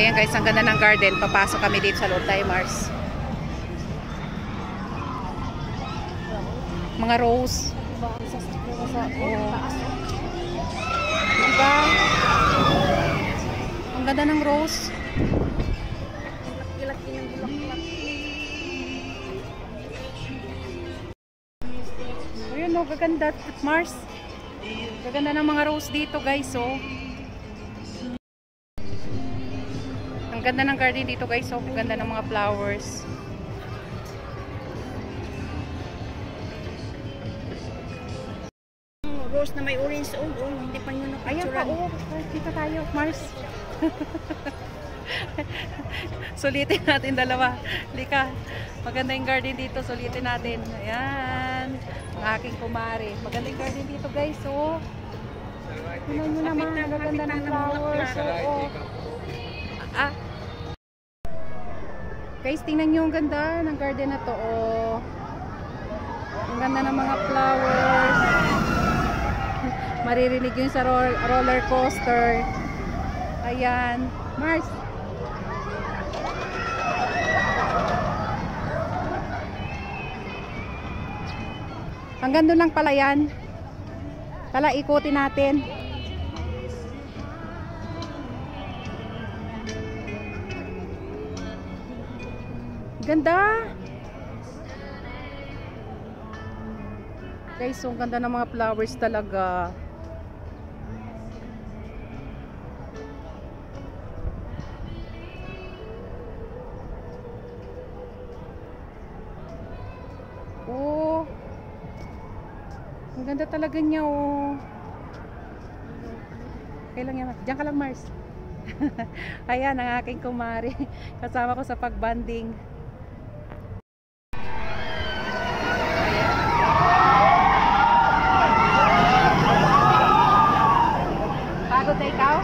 Ayan guys, ang ganda ng garden. Papasok kami dito sa loob tayo, Mars. Mga rose. Diba? Ang ganda ng rose. Ayun o, gaganda, Mars. Gaganda ng mga rose dito guys, oh. Ang ganda ng garden dito guys, oh. Ang ganda ng mga flowers. Rose na may orange, oh, hindi pa nyo napicturan. Ayan pa, oh. Dito tayo, Mars. Sulitin natin dalawa. Lika, maganda yung garden dito. Sulitin natin. Ayan. Ang aking kumare. Maganda yung garden dito guys, oh. Tingnan nyo naman. Maganda ng flowers. Oh. Ah. Guys, tingnan nyo ang ganda ng garden na to, oh. Ang ganda ng mga flowers. Maririnig yun sa roller coaster. Ayan. Mars. Hanggang doon lang pala yan. Tala, ikutin natin. Ganda. Guys, ang ganda ng mga flowers talaga. Oh. Ang ganda talaga niya, oh. Kailan yan? Diyan ka lang, Mars. Ayan, ang aking kumari. Kasama ko sa pagbanding. Pagod na ikaw?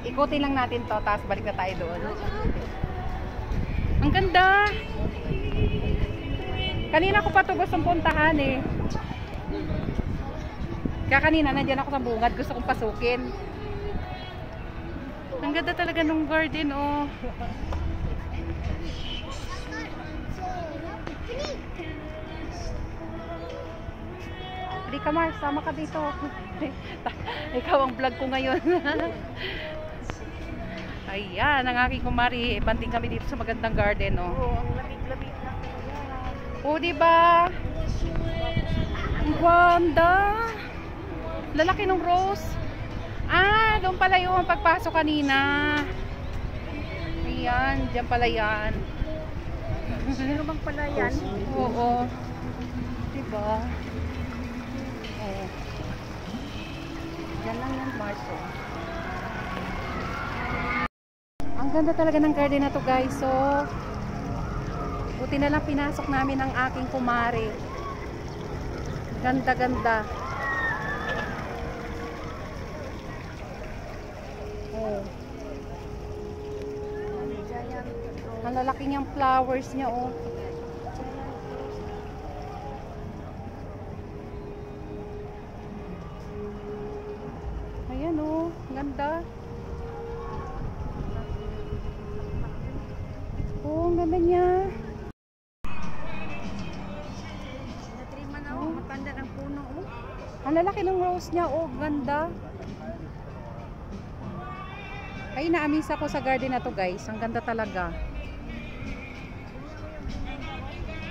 Ikutin lang natin to, tapos balik na tayo doon. Ang ganda! Kanina ko pa ito gustong puntahan eh. Kaya kanina nandiyan ako sa bungad, gusto kong pasukin. Ang ganda talaga ng garden, oh. Hindi ka, Mars, sama ka dito. Ikaw ang vlog ko ngayon. Ayan, ang aking kumari. Banding kami dito sa magandang garden, oh. Oo, ang lamig-lamig na. Oh, diba? Ang ganda. Lalaki ng rose. Ah, doon pala yung pagpasok kanina. Ayan, dyan pala yan. Sino bang pala yan? Oo. Diba? Oh. Diyan lang yan, Marso. Ang ganda talaga ng garden na to guys. So, buti na lang pinasok namin ang aking kumare. Ganda-ganda. Oh. Ang lalaki niyang flowers niya, oh. Ayan, oh. Ganda. Oh, ang ganda niya. Natrima na, oh. Matanda ng puno, oh. Ang lalaki ng rose niya, oh. Ganda. Ay, na-amaze ako sa garden na to guys. Ang ganda talaga.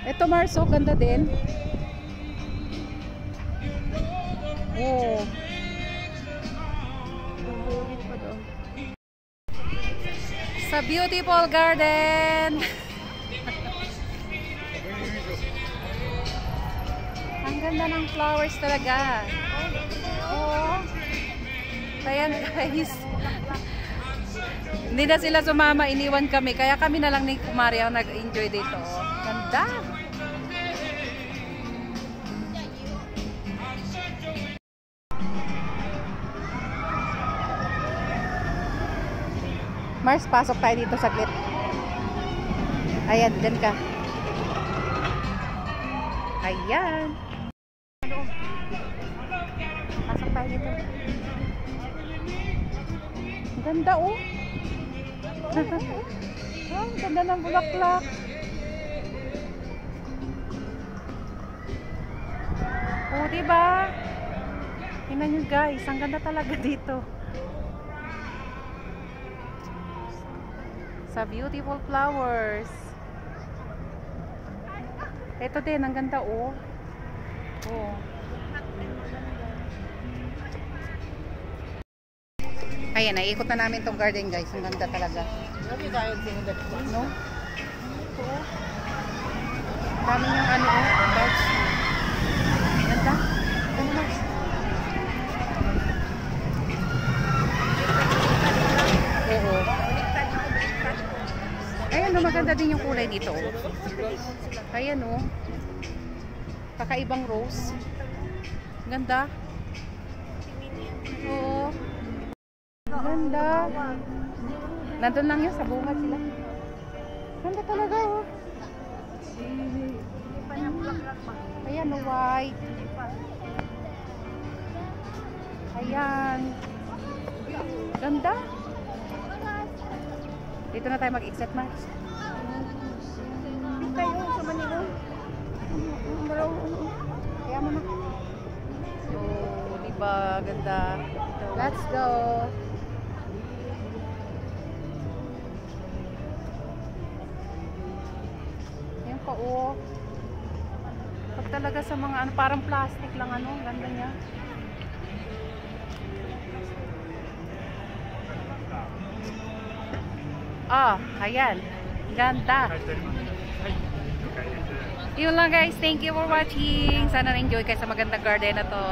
Ito, Marso, ganda din. Oh. Sa beautiful garden. Ang ganda ng flowers talaga. Oh. Ayan guys. Hindi na sila sumama, iniwan kami. Kaya kami na lang ni Kumari ang nag-enjoy dito. Oh. Ganda. Mars, pasok tayo dito saglit. Ayan, dyan ka. Ayan. Pasok tayo dito. Ang ganda oh. Ang ganda ng bulaklak. Oh, diba? Tingnan nyo guys, ang ganda talaga dito. Sa beautiful flowers. Ito din, ang ganda oh. Oh. Ayan, naikot na namin tong garden guys. Ang ganda talaga. No? Ito oh. Dami yung ano oh, buds. Ganda. Ano mas? Oo. Ayan no, maganda din yung kulay dito oh. Ayan oh. Kakaibang rose. Ganda. Oo. Ganda. Nandun lang yun sa bunga sila. Ganda talaga oh. Ayan oh, white. Ayan. Ganda. Dito na tayo mag-exit, Max. Tayo sa Manila. Kaya mo na. So, diba? Ganda. Let's go. Ayan pa, oh. Pag talaga sa mga ano, parang plastic lang ano. Ganda niya. Ah, ayan. Ganda. Yun lang guys. Thank you for watching. Sana na-enjoy kayo sa magandang garden na to.